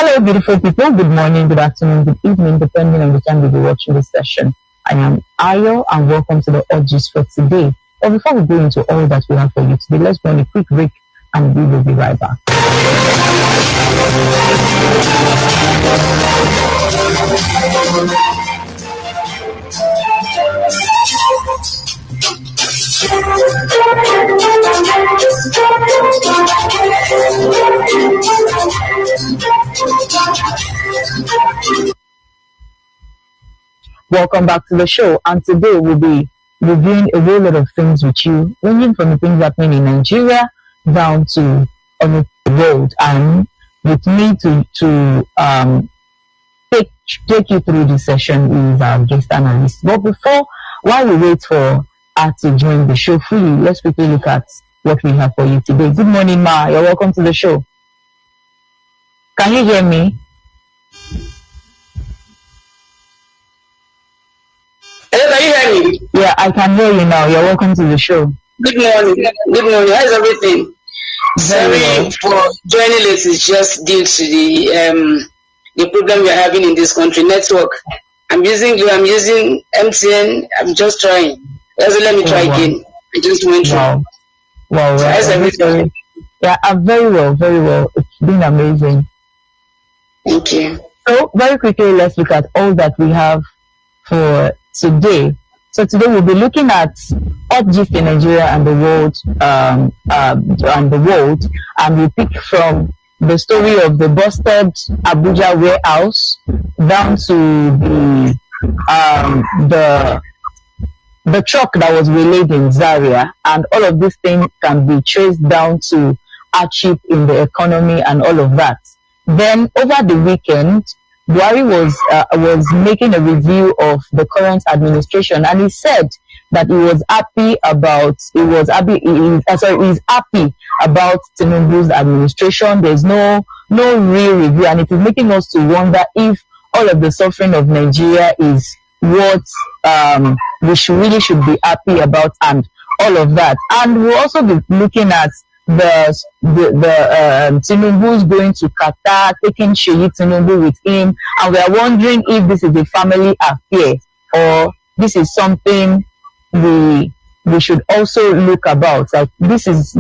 Hello, beautiful people. Good morning, good afternoon, good evening, depending on the time you'll be watching this session. I am Ayo, and welcome to the Hotgist for today. But before we go into all that we have for you today, let's go on a quick break, and we will be right back. Welcome back to the show, and today we'll be reviewing a whole lot of things with you, ranging from the things happening in Nigeria down to on the world. And with me to take you through this session is our guest analyst. But while we wait for her to join the show fully, let's quickly look at what we have for you today. Good morning, Ma. You're welcome to the show. Can you hear me? Hello, can you hear me? Yeah, I can hear you now. You're welcome to the show. Good morning. Good morning. How's everything? Sorry for joining late. It's just due to the problem we're having in this country. Network. I'm using you. I'm using MTN. I'm just trying. Let me try again. I just went through. Wow. So how's everything? Yeah, I'm very well. Very well. It's been amazing. Thank you. So very quickly, let's look at all that we have for today. So today we'll be looking at Hotgist in Nigeria and the world, and we pick from the story of the busted Abuja warehouse down to the truck that was relayed in Zaria, and all of these things can be traced down to hardship in the economy and all of that. Then over the weekend, Buhari was making a review of the current administration, and he said that he's happy about Tinubu's administration. There's no real review, and it is making us to wonder if all of the suffering of Nigeria is what we should be happy about, and all of that. And we'll also be looking at the Tinubu's going to Qatar, taking Sheyi Tinubu with him, and we are wondering if this is a family affair or this is something we should also look about. Like this is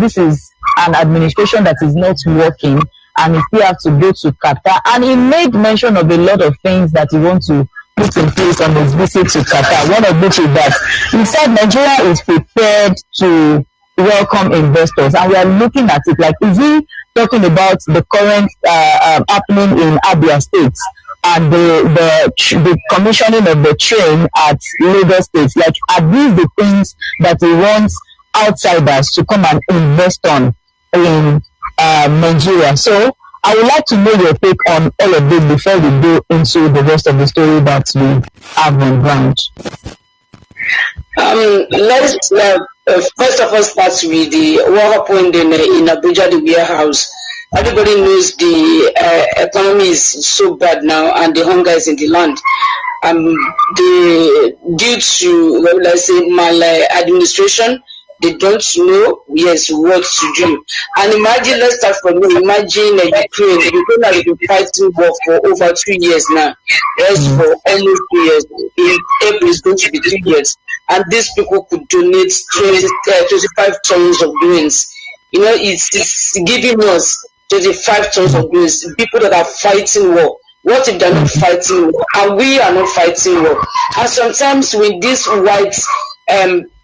an administration that is not working, and he still have to go to Qatar. And he made mention of a lot of things that he wants to put in place on his visit to Qatar. One of which is that he said Nigeria is prepared to welcome investors, and we are looking at it like, is he talking about the current happening in Abia State and the commissioning of the train at Lagos State? Like, are these the things that he wants outsiders to come and invest on in Nigeria? So I would like to know your take on all of this before we go into the rest of the story that we have on ground. Let's first of all start with what happened in Abuja, the warehouse. Everybody knows the economy is so bad now, and the hunger is in the land. Due to let's say maladministration, they don't know what to do. And imagine, let's start from here. Imagine Ukraine. Ukraine has been fighting war for over 2 years now. Yes, for almost 2 years. In April is going to be 2 years. And these people could donate 25 tons of grains. You know, it's giving us 25 tons of grains. People that are fighting war. What if they're not fighting war? And we are not fighting war. And sometimes when these whites,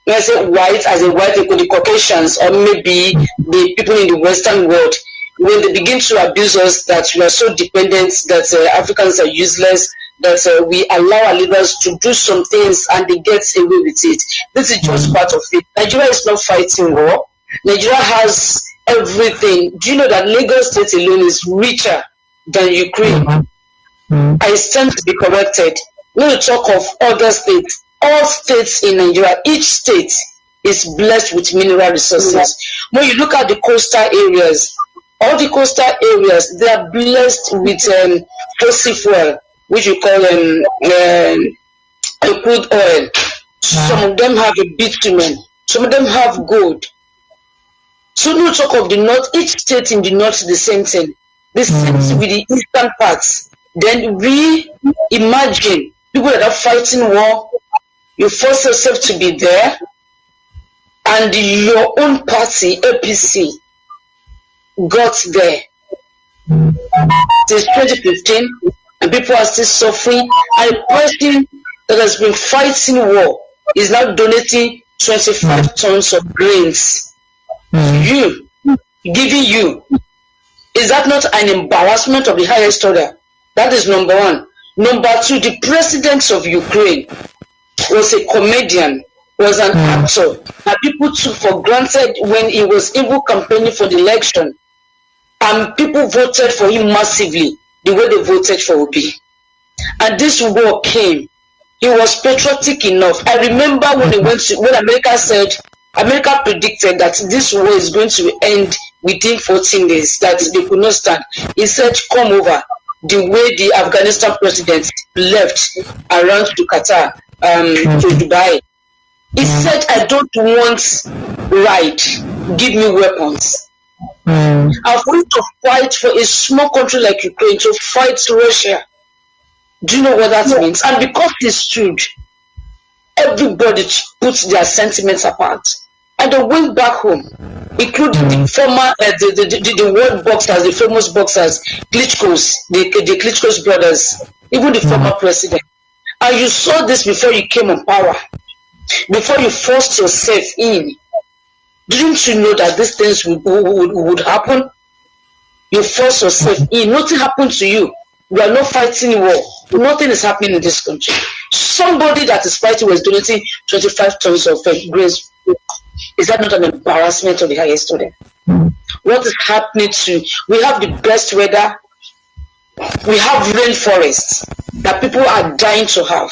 let's say white as a white, the Caucasians, or maybe the people in the Western world, when they begin to abuse us, that we are so dependent, that Africans are useless, that we allow our leaders to do some things and they get away with it. This is just part of it. Nigeria is not fighting war. Nigeria has everything. Do you know that Lagos State alone is richer than Ukraine? I stand to be corrected. No talk of other states. All states in Nigeria, each state is blessed with mineral resources. When you look at the coastal areas, all the coastal areas, they are blessed with fossil fuel, which we call crude oil. Some of them have a bitumen, some of them have gold. So no talk of the north. Each state in the north is the same thing. the same thing with the eastern parts. Then we imagine people that are fighting war, you force yourself to be there, and your own party, APC, got there. Since 2015, and people are still suffering. And a person that has been fighting war is now donating 25 tons of grains to you, giving you. Is that not an embarrassment of the highest order? That is number one. Number two, the president of Ukraine was a comedian, was an actor that people took for granted when he was even campaigning for the election. And people voted for him massively, the way they voted for Obi. And this war came. He was patriotic enough. I remember when America predicted that this war is going to end within 14 days, that they could not stand. He said, come over. The way the Afghanistan president left around to Qatar, to Dubai. He said, I don't want right. Give me weapons. I'm going to fight for a small country like Ukraine to fight Russia. Do you know what that means? And because he stood, everybody put their sentiments apart. And they went back home, including the former, the world boxers, the famous boxers, Klitschko's, the Klitschko's brothers, even the former president. And you saw this before you came on power, before you forced yourself in. Didn't you know that these things would happen? You force yourself in. Nothing happened to you. You are not fighting war. Nothing is happening in this country. Somebody that is fighting was donating 25 tons of grains. Is that not an embarrassment of the highest order? What is happening to? We have the best weather. We have rainforests that people are dying to have.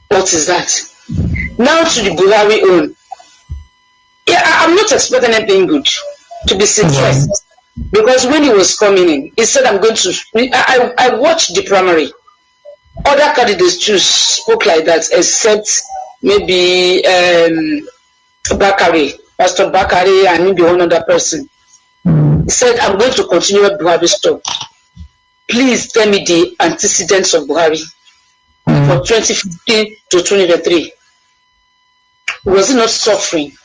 What is that? Now to the Buhari own. Yeah, I'm not expecting anything good, to be sincere. Because when he was coming in, he said, I'm going to. I watched the primary. Other candidates too spoke like that, except maybe Bakari, Pastor Bakari, and maybe one other person. He said, I'm going to continue with Buhari stop. Please tell me the antecedents of Buhari for 2015 to 2023. Was he not suffering?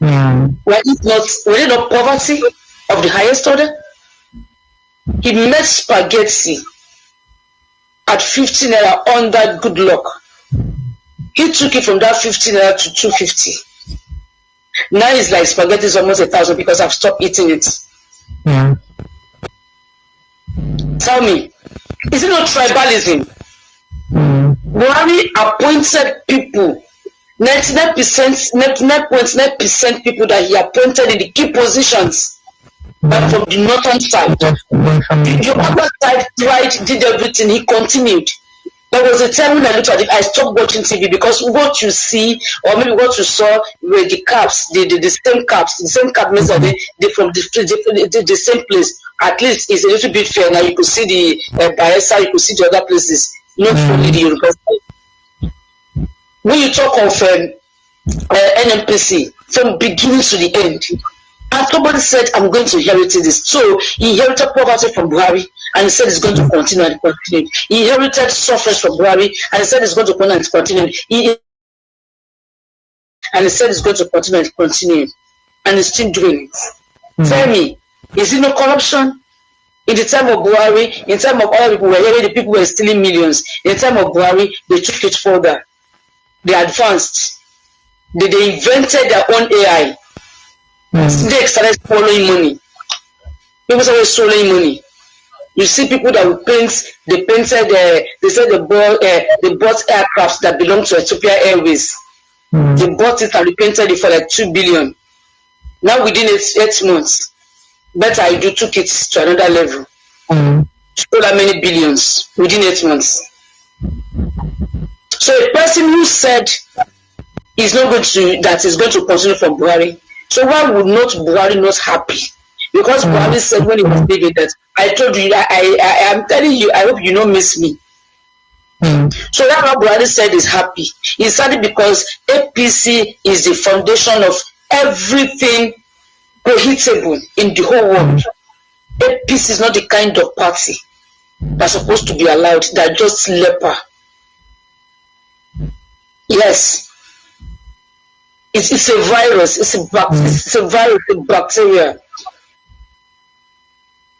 Were it not poverty of the highest order? He made spaghetti at 15 naira under good luck. He took it from that 15 naira to 250. Now it's like spaghetti is almost 1,000 because I've stopped eating it. Tell me, is it not tribalism? Buhari appointed people. 99.9% people that he appointed in the key positions are from the northern side. The other side did everything. He continued. There was a time when I looked at it, I stopped watching TV because what you see, or maybe what you saw, were the caps, the same caps. The same cap means that they from the same place. At least it's a little bit fair. Now you could see the Bayelsa, you could see the other places, not only the Yoruba side. When you talk of NMPC, from beginning to the end, and somebody said, I'm going to inherit this. So he inherited poverty from Buhari, and he said it's going to continue and continue. He inherited suffering from Buhari, and he said it's going to continue and continue. And he said it's going to continue and continue. And he's still doing it. Tell me, is it no corruption? In the time of Buhari, in the time of other people, the people were stealing millions. In the time of Buhari, they took it further. They advanced. They invented their own AI. They started swallowing money. People started swallowing money. You see people that will paint. They painted. They said they bought aircrafts that belong to Ethiopia Airways. They bought it and repainted it for like 2 billion. Now within 8 months, better I do took it to another level. Stole how many billions within 8 months. So a person who said is not going to that is going to continue from Buhari. So why would not Buhari not happy? Because Buhari said when he was leaving that I told you I am telling you I hope you don't miss me. So that's what Buhari said is happy. He said it because APC is the foundation of everything profitable in the whole world. APC is not the kind of party that's supposed to be allowed. They're just leper. Yes. It's a virus. It's a virus, a bacteria.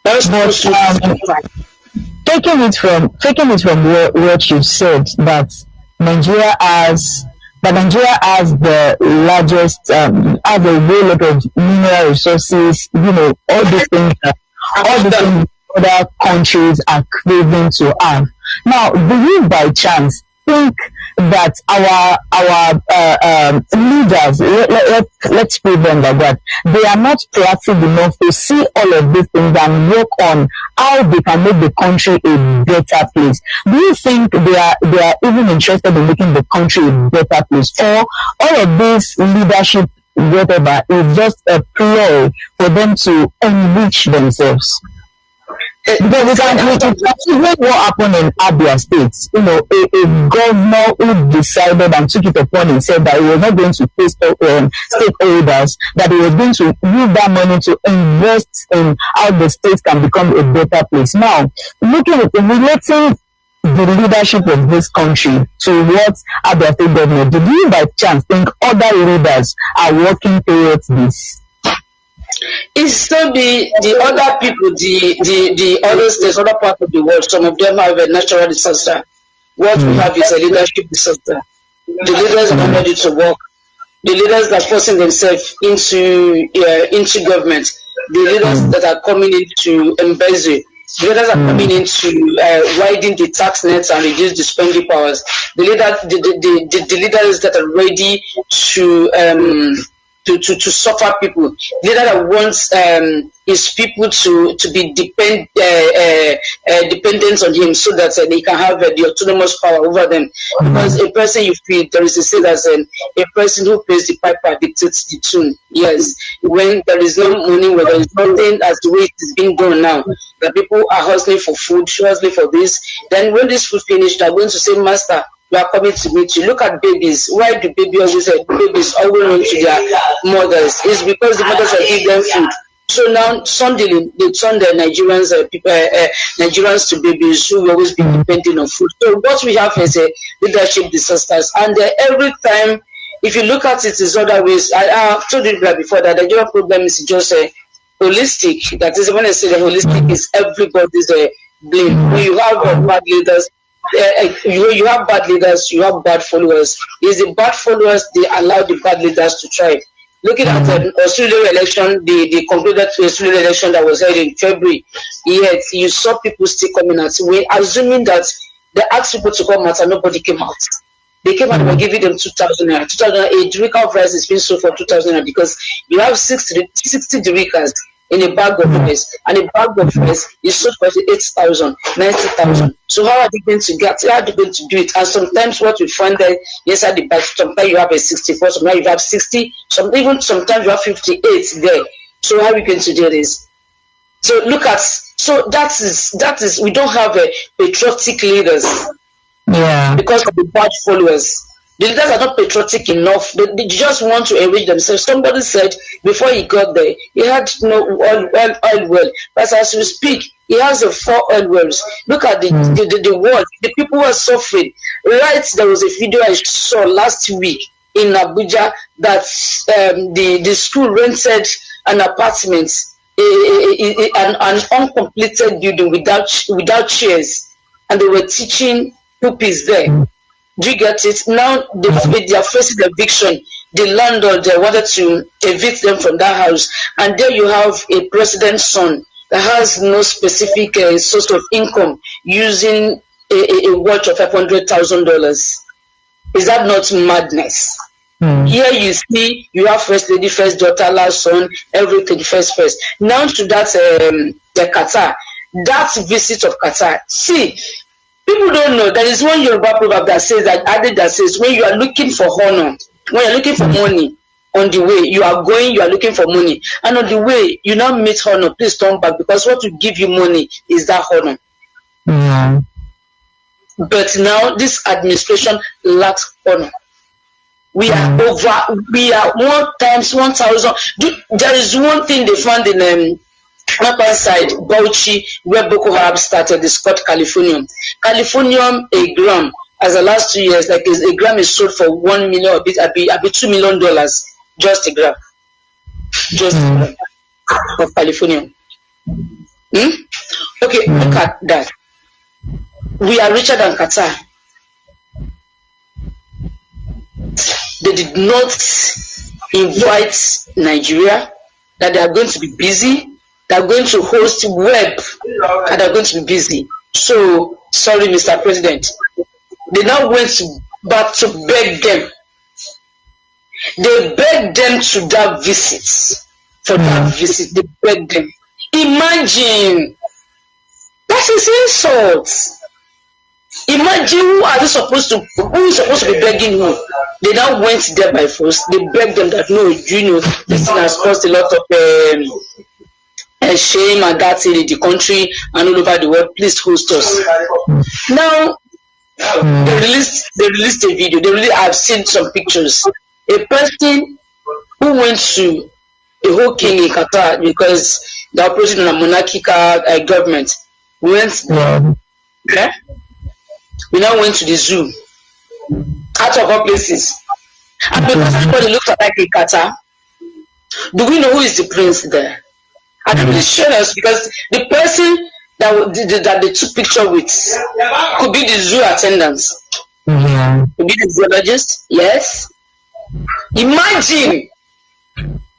But taking it from what you said, that Nigeria has the largest, has a whole lot of mineral resources, all these things other countries are craving to have. Now, do you by chance think that our leaders, let's put them like that, they are not proactive enough to see all of these things and work on how they can make the country a better place? Do you think they are even interested in making the country a better place, or all of this leadership whatever is just a ploy for them to enrich themselves? Because even what happened in Abia State, a governor who decided and took it upon himself that he was not going to pay stakeholders, that he was going to use that money to invest in how the state can become a better place. Now, relating the leadership of this country to what Abia State government, do you by chance think other leaders are working towards this? It's still the other people, the other states, other parts of the world. Some of them have a natural disaster. What we have is a leadership disaster. The leaders are not ready to work. The leaders that are forcing themselves into government. The leaders that are coming into embezzle. The leaders are coming into widen the tax nets and reduce the spending powers. The leaders that are ready to suffer people. The leader that wants his people to be dependent on him, so that they can have the autonomous power over them. Because a person you feed, there is a say that a person who pays the piper dictates the tune. Yes, when there is no money, when there is nothing as the way it is being done now, the people are hustling for food, hustling for this. Then when this food finished, they're going to say, Master, we are coming to meet you. Look at babies. Why do babies always run to their mothers? It's because the mothers are giving them food. So now suddenly they turn the Nigerians to babies who will always be depending on food. So what we have is a leadership disasters, and every time, if you look at it, is other ways. I told you before that the Nigerian problem is just holistic. That is, when I say the holistic, is everybody's blame. When you have bad leaders. You have bad leaders, you have bad followers. Is the bad followers, they allow the bad leaders to thrive. Looking at the Australian election, the concluded Australian election that was held in February, yet you saw people still coming out. We assuming that they asked people to come out and nobody came out. They came out and were giving them 2,000 naira. 2,008 Derika of rice is being sold for 2,000 naira because you have 60 Derikas in a bag of rice, and a bag of rice is sold for 8,000, 90,000. So how are they going to do it? And sometimes what we find that inside the bag, sometimes you have a 64, sometimes you have 60, sometimes you have 58 there. So how are we going to do this? So look at, so that is we don't have patriotic leaders. Yeah. Because of the bad followers. The leaders are not patriotic enough. They just want to enrich themselves. Somebody said before he got there, he had no oil well. But as we speak, he has 4 oil wells. Look at the world. The people who are suffering. Right, there was a video I saw last week in Abuja that the school rented an apartment, an uncompleted building without chairs, and they were teaching pupils there. Do you get it? Now they are facing eviction. The landlord wanted to evict them from that house, and there you have a president's son that has no specific source of income, using a watch of $500,000. Is that not madness? Here you see, you have first lady, first daughter, last son, everything first. Now to that the Qatar, that visit of Qatar. See. People don't know. There is one Yoruba proverb that says when you are looking for honor, when you're looking for money, on the way you are looking for money, and on the way you now meet honor, please turn back, because what will give you money is that honor. But now this administration lacks honor. We are 1 times 1,000. There is one thing they found in Upper side, Bauchi, where Boko Haram started, is called Californium. Californium, a gram, as the last 2 years, like a gram is sold for $1 million, a bit $2 million, just a gram. Just a gram of Californium. Okay, look at that. We are richer than Qatar. They did not invite Nigeria, that they are going to be busy, they are going to host web, and they are going to be busy. So, sorry, Mr. President. They now went back to beg them. They begged them to that visit. For that visit, they begged them. Imagine. That is insult. Imagine who is supposed to be begging who? They now went there by force. They begged them that no, this thing has caused a lot of shame and that in the country and all over the world. Please host us. Now they released a video. I've seen some pictures. A person who went to the whole king in Qatar because they are operating on a monarchical government. We went there. Yeah? We now went to the zoo. Out of all places. And because everybody looks like a Qatar, do we know who is the prince there? And they showed us because the person that they took picture with could be the zoo attendants. Could be the zoologist. Yes. Imagine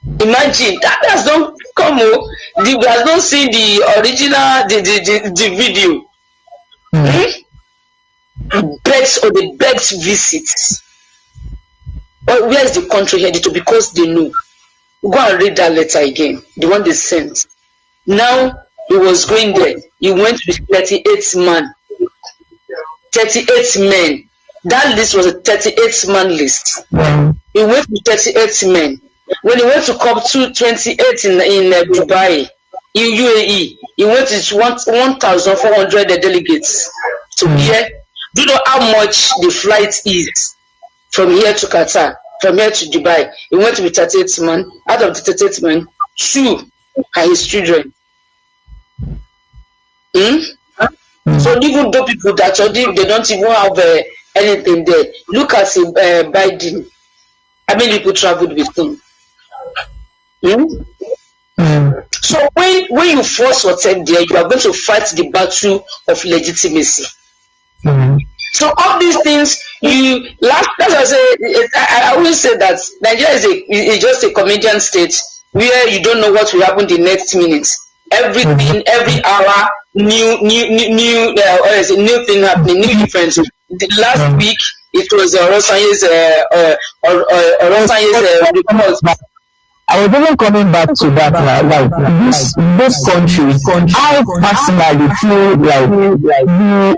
that has not come. We have not seen the original the video. Begs or the begs visits. But where is the country headed to? Because they know. Go and read that letter again, the one they sent. Now he was going there. He went with 38 men. 38 men. That list was a 38-man list. He went with 38 men. When he went to COP 228 in Dubai, in UAE, he went with 1,400 delegates to here. Do you know how much the flight is from here to Qatar, from here to Dubai? He went with 38 men. Out of the 38 men, 2 are his children. So even though people that they don't even have anything there. Look at Biden. How many people traveled with him? So when you force yourself there, you are going to fight the battle of legitimacy. So all these things, that's what I always say that Nigeria is just a comedian state where you don't know what will happen the next minute. Everything, every hour, new thing happening, new difference. The last week it was Oronsanye's report. I was even coming back to that, like this country, I personally feel like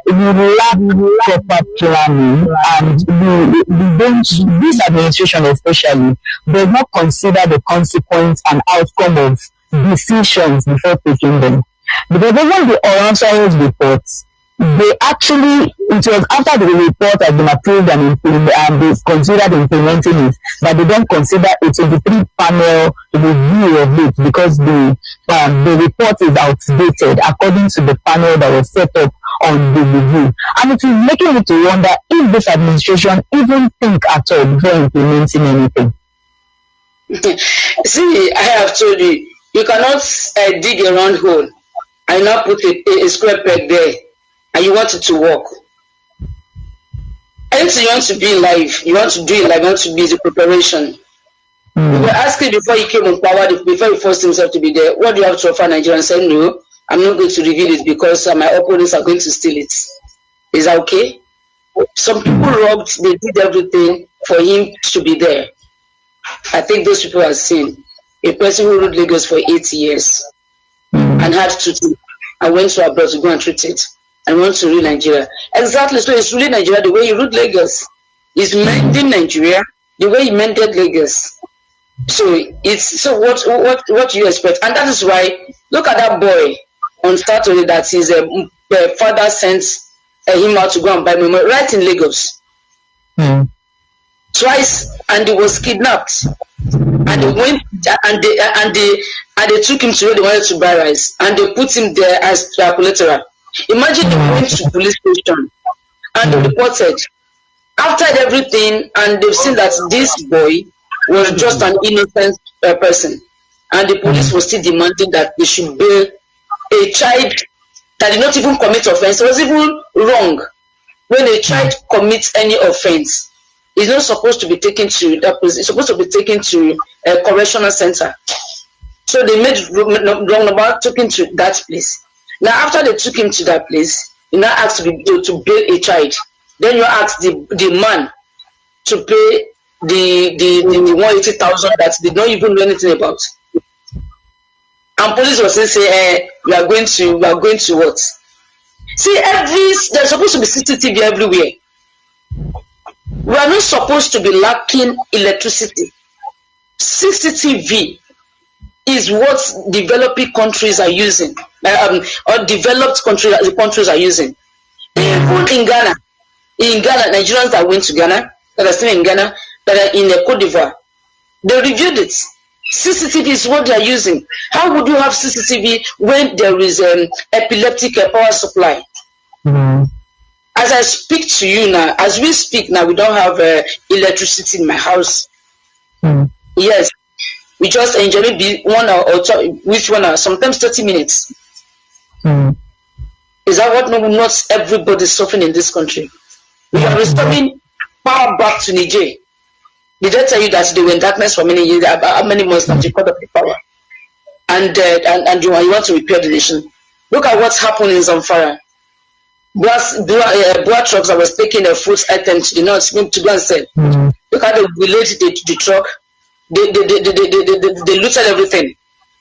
we lack proper planning, and we don't, this administration especially, does not consider the consequence and outcome of decisions before taking them. Because even the Oronsanye's reports, they actually, it was after the report has been approved and they considered implementing it, that they don't consider a 23-panel review of it because the report is outdated according to the panel that was set up on the review. And it is making me to wonder if this administration even think at all before implementing anything. See, I have told you, you cannot dig a round hole and not put a square peg there. And you want it to work. Anything you want to be in life, you want to do it like you want to be the preparation. We were asking before he came on power, before he forced himself to be there, what do you have to offer Nigeria? And said, no, I'm not going to reveal it because my opponents are going to steal it. Is that okay? Some people robbed, they did everything for him to be there. I think those people are seen. A person who ruled Lagos for 8 years and had to and went to abroad to go and treat it. And want to rule Nigeria. Exactly. So it's ruling Nigeria the way you ruled Lagos. It's mending Nigeria the way he mended Lagos. So what do you expect? And that is why look at that boy on Saturday that his father sent him out to go and buy memory right in Lagos. Twice, and he was kidnapped. And they went and they took him to where they wanted to buy rice, and they put him there as collateral. Imagine they went to police station and they reported after everything, and they've seen that this boy was just an innocent person, and the police was still demanding that they should bail a child that did not even commit offense. It was even wrong. When a child commits any offense, it's not supposed to be taken to that place. It's supposed to be taken to a correctional center. So they made wrong about taking to that place. Now, after they took him to that place, you now asked to bail a child. Then you ask the man to pay the 180,000 that they don't even know anything about. And police was saying, we are going to what? See, there's supposed to be CCTV everywhere. We are not supposed to be lacking electricity. CCTV is what developing countries are using, or developed countries are using. Even in Ghana, Nigerians that went to Ghana, that are still in Ghana, that are in Cote d'Ivoire, they reviewed it. CCTV is what they are using. How would you have CCTV when there is epileptic power supply? Mm-hmm. As I speak to you now, as we speak now, we don't have electricity in my house. Mm-hmm. Yes, we just enjoy maybe 1 hour or two, which 1 hour, sometimes 30 minutes. Mm-hmm. Is that what not everybody is suffering in this country? We are restoring power back to Niger. Did I tell you that they were in darkness for many years? How many months now to cut off the power? And you want to repair the nation? Look at what's happened in Zamfara. Boa trucks that was taking a food item to the north to go and sell. Mm-hmm. Look how they related the truck. They looted everything.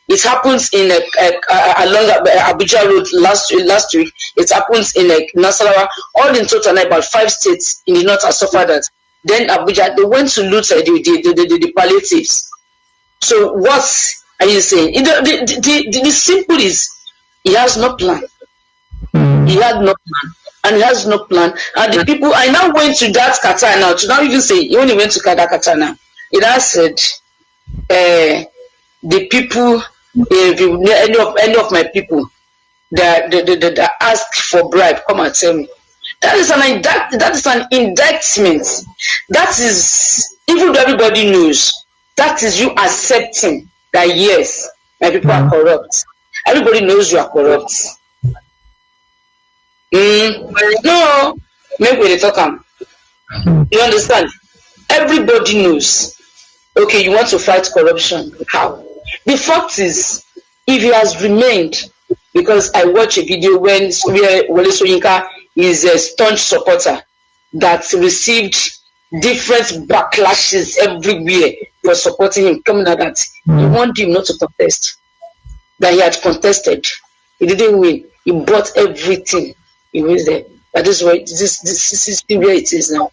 It happens in along Abuja Road last week. It happens in Nasarawa. All in total, about 5 states in the north have suffered that. Then Abuja, they went to loot the palliatives. So what are you saying? The simple is, he has no plan. He had no plan. And he has no plan. And the people, I now went to that Qatar now, to now even say, he only went to that Qatar now. It has said, the people, any of my people that ask for bribe, come and tell me. That is an indictment. That is, even though everybody knows, that is you accepting that yes, my people are corrupt. Everybody knows you are corrupt. No, maybe they talk. You understand? Everybody knows. Okay, you want to fight corruption. How? The fact is, if he has remained, because I watched a video where Wole Soyinka is a staunch supporter that received different backlashes everywhere for supporting him, coming at that. He wanted him not to contest. That he had contested. He didn't win. He bought everything. He was there. That is why this is where it is now.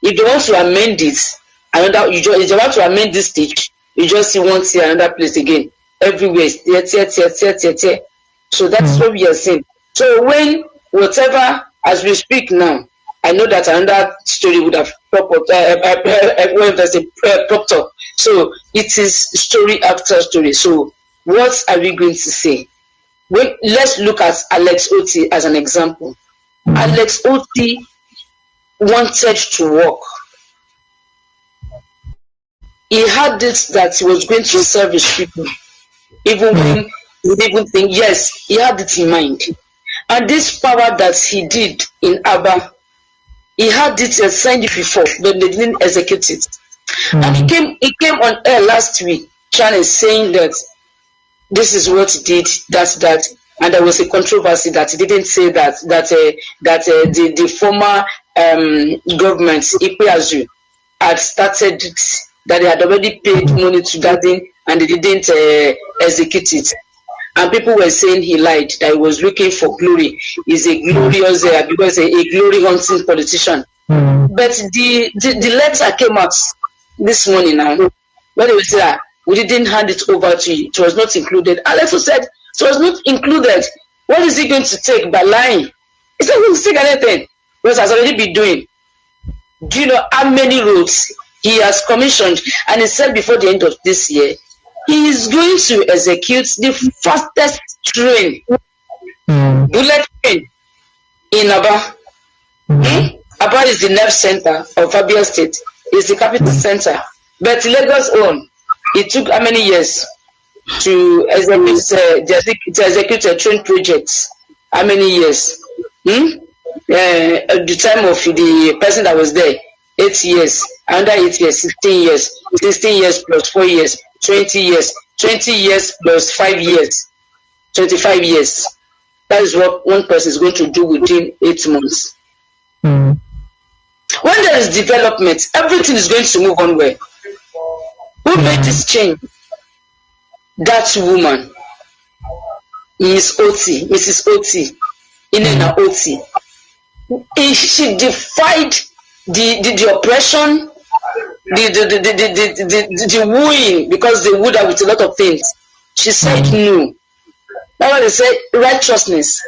If they want to amend this, if they want to amend this stage, you just see one see another place again. Everywhere. So that's what we are saying. So when whatever, as we speak now, I know that another story would have popped up. So it is story after story. So what are we going to say? Well, let's look at Alex Oti as an example. Alex Oti wanted to work. He had this that he was going to serve his people. Even when he didn't even think, yes, he had it in mind. And this power that he did in Abba, he had it assigned before, but they didn't execute it. And he came on air last week, trying saying that this is what he did, that, and there was a controversy that he didn't say that the former government, Ipeazu, had started it, that they had already paid money to that thing and they didn't execute it. And people were saying he lied, that he was looking for glory. He's a glorious, because a glory hunting politician. But the letter came out this morning now, where they would say that we didn't hand it over to you. It was not included. Alex said it was not included. What is he going to take by lying? He's not going to take anything, because he has already been doing. Do you know how many roads he has commissioned, and he said before the end of this year, he is going to execute the fastest train, bullet train in Aba. Aba is the nerve center of Abia State. It's the capital center. But Lagos own, it took how many years to execute a train project? How many years? At the time of the person that was there, 8 years, under 8 years, 16 years, 16 years plus 4 years, 20 years, 20 years plus 5 years, 25 years. That is what one person is going to do within 8 months. When there is development, everything is going to move on well. Who made this change? That woman, Mrs. Oti, Inena Oti. She defied the oppression, the wooing, because they wooed her with a lot of things. She said no. That's why they say righteousness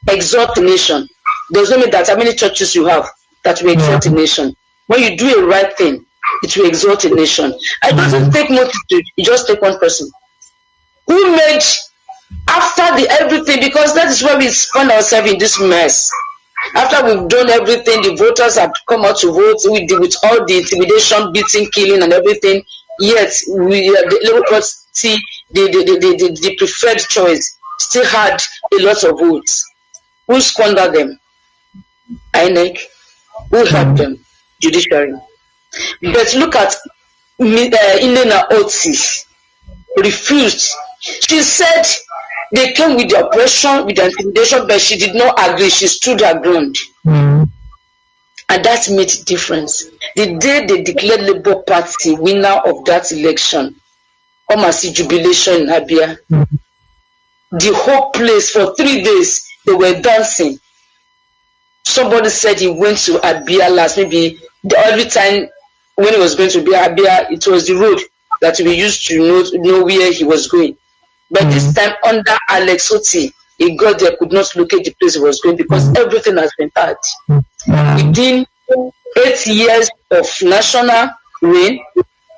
exalt the nation. Does not mean that how many churches you have that will exalt a nation. When you do a right thing, it will exalt a nation. It doesn't take multitude, you just take one person. Who made after the everything, because that is where we find ourselves in this mess. After we've done everything, the voters have come out to vote with all the intimidation, beating, killing, and everything. Yet the Labour Party, the preferred choice, still had a lot of votes. Who squandered them? INEC. Who helped them? Judiciary. But look at Inena Oti. Refused. She said they came with the oppression, with the intimidation, but she did not agree. She stood her ground. And that made a difference. The day they declared Labour Party winner of that election, almost jubilation in Abia. The whole place for 3 days, they were dancing. Somebody said he went to Abia last, maybe every time when he was going to be Abia, it was the road that we used to know where he was going. But this time under Alex Oti, he got there, could not locate the place he was going because everything has been bad. Within 8 years of national reign,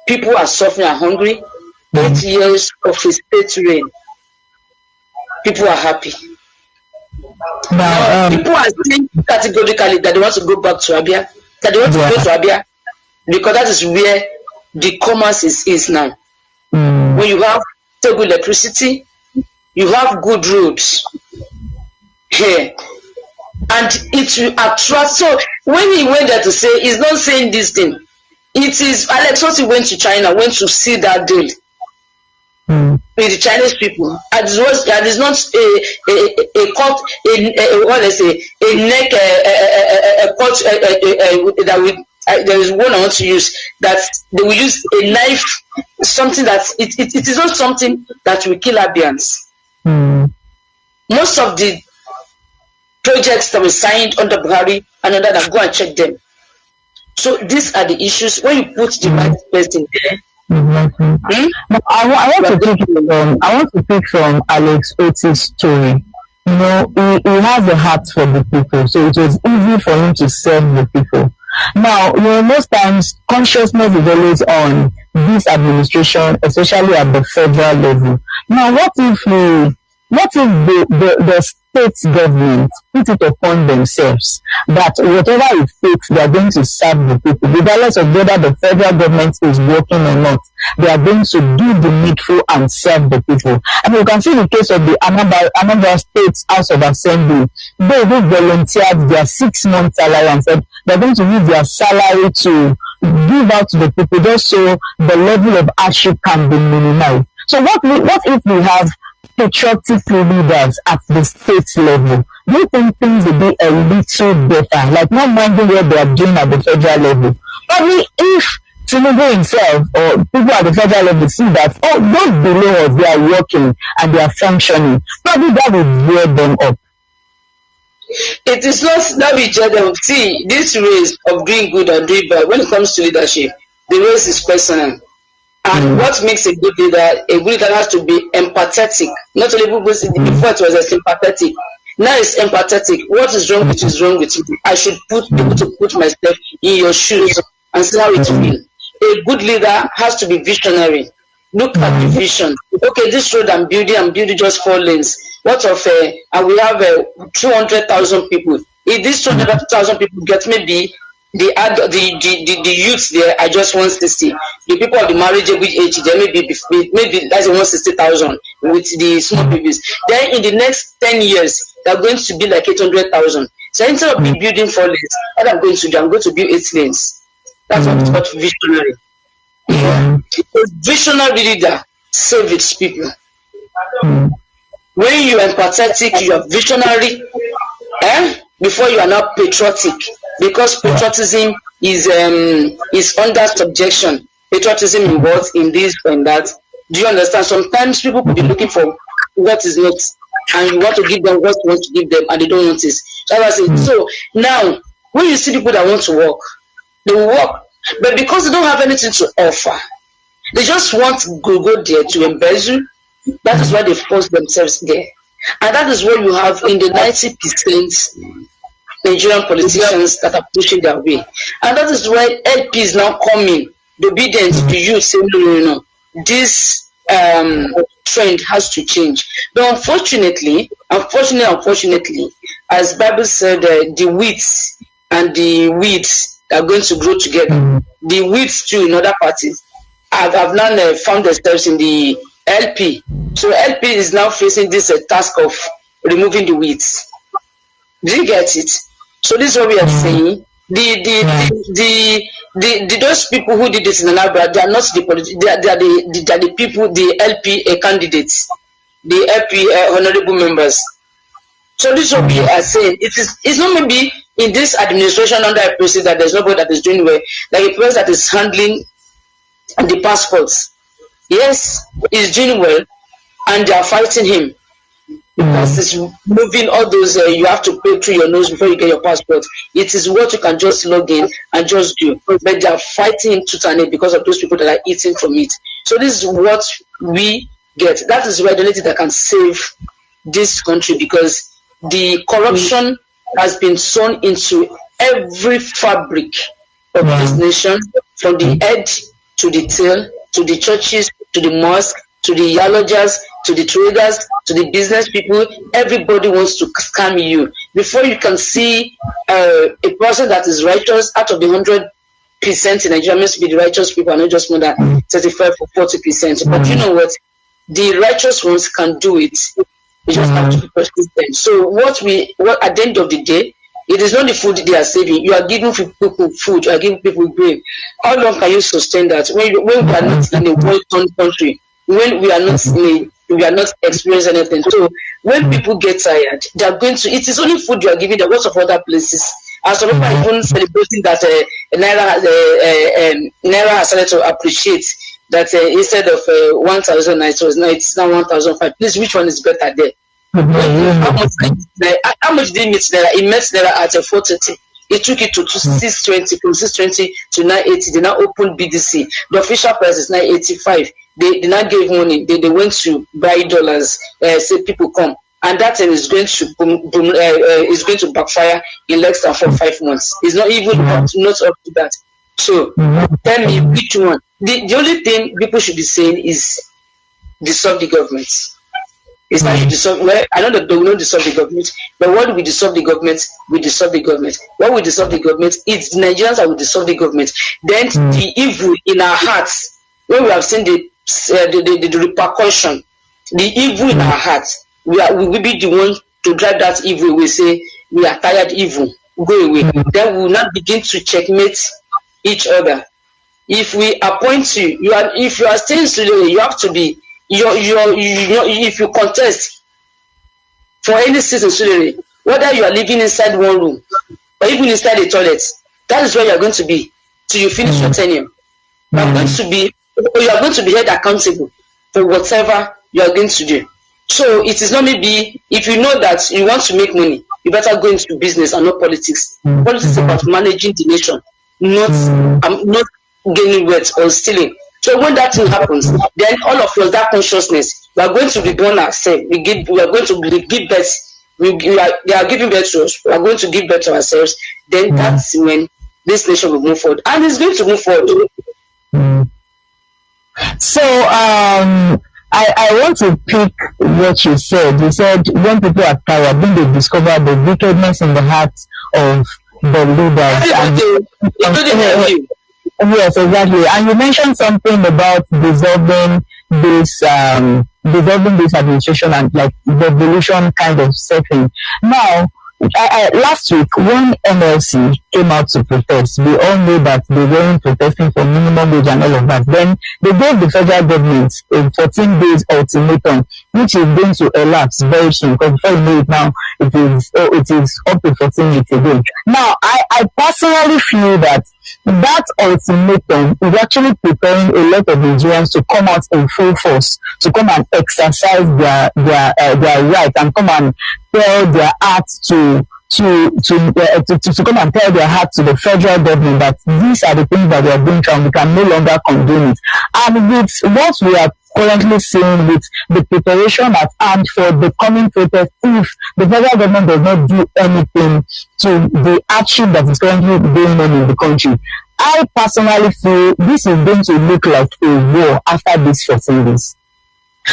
people are suffering and hungry. 8 years of a state reign, people are happy. People are saying categorically that they want to go back to Abia, that they want to go to Abia because that is where the commerce is now. When you have stable electricity, you have good roads here, and it will attract. So when he went there to say, he's not saying this thing. It is Alex Oti went to China, went to see that deal with the Chinese people. And it is not a court, what let's say, a neck, a court that we. There is one I want to use, that they will use a knife, something that it is not something that will kill Abians. Most of the projects that were signed under Buhari and under that, go and check them. So these are the issues when you put the right person there. I want to pick from Alex Oti's story. You know, he has a heart for the people, so it was easy for him to serve the people. Now, you know, most times consciousness is always on this administration, especially at the federal level. Now, what if the state government put it upon themselves that whatever it takes, they are going to serve the people, regardless of whether the federal government is working or not. They are going to do the needful and serve the people. And you can see the case of the Anambra State House of Assembly. They volunteered their 6 months salary and said they're going to use their salary to give out to the people just so the level of hardship can be minimized. So what if we have patriotic leaders at the state level? Do you think things will be a little better? Like not minding what they are doing at the federal level. Probably if Tinubu himself or people at the federal level see that, oh, those below us, they are working and they are functioning, probably that will gear them up. It is not that we judge them. See, this race of doing good or doing bad, when it comes to leadership, the race is personal. And what makes a good leader has to be empathetic. Not only before it was sympathetic. Now it's empathetic. What is wrong with you is wrong with you. I should be able to put myself in your shoes and see how it feels. a good leader has to be visionary. Look at the vision. Okay, this road I'm building just 4 lanes. What of and we have 200,000 people. If these 200,000 people get maybe the youths there are just 160. The people of the marriageable age there maybe that's 160,000 with the small babies. Then in the next 10 years they're going to be like 800,000. So instead of me building 4 lanes, what I'm going to do, I'm going to build 8 lanes. That's what it's called visionary. Yeah. A visionary leader serves its people. When you are empathetic, you are visionary, before you are not patriotic, because patriotism is under subjection. Patriotism in what, in this and that. Do you understand? Sometimes people could be looking for what is not, and you want to give them what you want to give them, and they don't want it. So now, when you see people that want to work, they will work, but because they don't have anything to offer, they just want to go there to embezzle. That is why they force themselves there. And that is what you have in the 90% Nigerian politicians that are pushing their way. And that is why LP is now coming, the obedience to you, saying, no. This trend has to change. But unfortunately, as Bible said, the weeds and the weeds are going to grow together. The weeds too in other parties have now found themselves in the LP. So LP is now facing this task of removing the weeds. Do you get it? So this is what we are saying. Those people who did this in Anambra, they are not they are the people, the LP candidates, the LP honorable members. So this is what we are saying. It's not maybe in this administration under a president that there's nobody that is doing well, like a person that is handling the passports. Yes, he's doing well, and they are fighting him because it's moving all those. You have to pay through your nose before you get your passport. It is what you can just log in and just do, but they are fighting him tooth and nail because of those people that are eating from it. So this is what we get. That is why the only thing that can save this country, because the corruption has been sewn into every fabric of this nation, from the head to the tail, to the churches, to the mosque, to the theologians, to the traders, to the business people. Everybody wants to scam you. Before you can see a person that is righteous, out of the 100% in Nigeria, must be the righteous people, and not just more than 35 or 40%. But you know what? The righteous ones can do it. We just have to be persistent. So what at the end of the day, it is not the food they are saving. You are giving people food. You are giving people grain. How long can you sustain that when we are not in a war-torn country? When we are not experiencing anything. So when people get tired, they are going to. It is only food you are giving them. Lots of other places. And some people are even celebrating that Naira has started to appreciate that instead of 1,000, it's now 1,005. Please, which one is better there? How much did it meet Naira? It met Naira at 430. It took it to 620, from 620 to 980. They now opened BDC. The official price is 985. They now gave money. They went to buy dollars. Say people come, and that thing is going to is going to backfire in less than 4 or 5 months. It's not even not up to that. So tell me which one. The only thing people should be saying is dissolve the government. It's like dissolve. Well, I know that they will not dissolve the government, but what do we dissolve the government? We dissolve the government. What we dissolve the government? It's the Nigerians that will dissolve the government. Then the evil in our hearts, when we have seen the repercussion, the evil in our hearts, we will be the one to drive that evil. We say we are tired evil, go away. Then we will not begin to checkmate each other. If we appoint you, if you are staying today, you have to be. If you contest for any season today, whether you are living inside one room or even inside a toilet, that is where you are going to be till you finish your tenure. You are going to be held accountable for whatever you are going to do. So it is not maybe, if you know that you want to make money, you better go into business and not politics. Politics is about managing the nation, not gaining wealth or stealing. So when that thing happens, then all of us, that consciousness, we are going to reborn ourselves. We are going to give birth. They are giving birth to us. We are going to give birth to ourselves. Then that's when this nation will move forward, and it's going to move forward. Mm. So I want to pick what you said. You said when people are tired, then they discover the wickedness in the hearts of the leaders. Everybody, including you. Yes, exactly. And you mentioned something about dissolving this administration and like revolution kind of setting. Now, last week when NLC came out to protest, we all knew that they weren't protesting for minimum wage and all of that. Then they gave the federal government a 14 days ultimatum, which is going to elapse very soon. Because before you know it now, it is up to 14 weeks again. Now, I personally feel that ultimatum is actually preparing a lot of Nigerians to come out in full force, to come and exercise their right and come and tell their heart to come and tell their heart to the federal government that these are the things that we are doing and we can no longer condone it. And with what we are currently seeing with the preparation at hand for the coming protest, if the federal government does not do anything to the action that is currently going on in the country, I personally feel this is going to look like a war after these 14 days.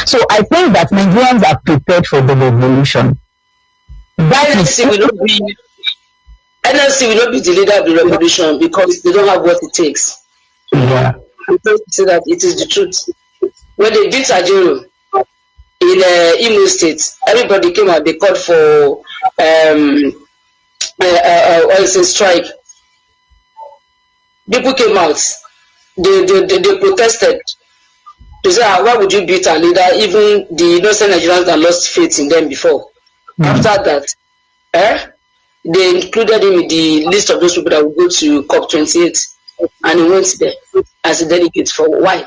So I think that Nigerians are prepared for the revolution. NLC will not be the leader of the revolution because they don't have what it takes. Yeah. I'm trying to say that it is the truth. When they beat Ajero in Imo State, everybody came out. They called for strike. People came out. They protested. They said, "Why would you beat our leader?" Even the innocent Nigerians that lost faith in them before. After that, they included him in the list of those people that will go to COP28, and he went there as a delegate. For why?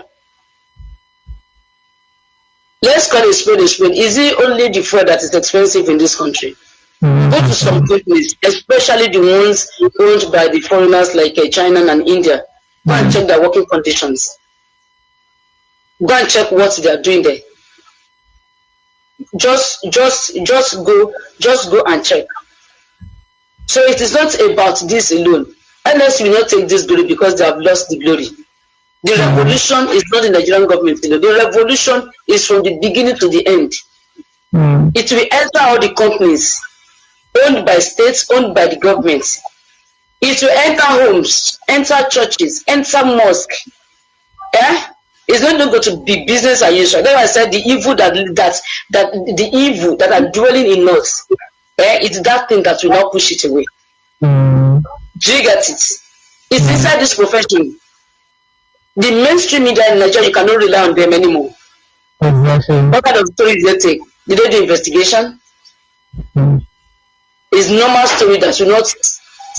Let's call it a spade. Is it only the fuel that is expensive in this country? Go to some countries, especially the ones owned by the foreigners like China and India. Go and check their working conditions. Go and check what they are doing there. Just go and check. So it is not about this alone. Unless we not take this glory because they have lost the glory. The revolution is not the Nigerian government alone. The revolution is from the beginning to the end. It will enter all the companies owned by states, owned by the government. It will enter homes, enter churches, enter mosques. It's not going to be business as usual. That's why I said the evil the evil that are dwelling in us. It's that thing that will not push it away. Do you get it? It's inside this profession. The mainstream media in Nigeria, you cannot rely on them anymore. Exactly. What kind of story did they take? Did they do investigation? It's normal story that will not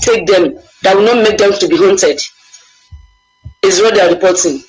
take them, that will not make them to be haunted. Is what they are reporting.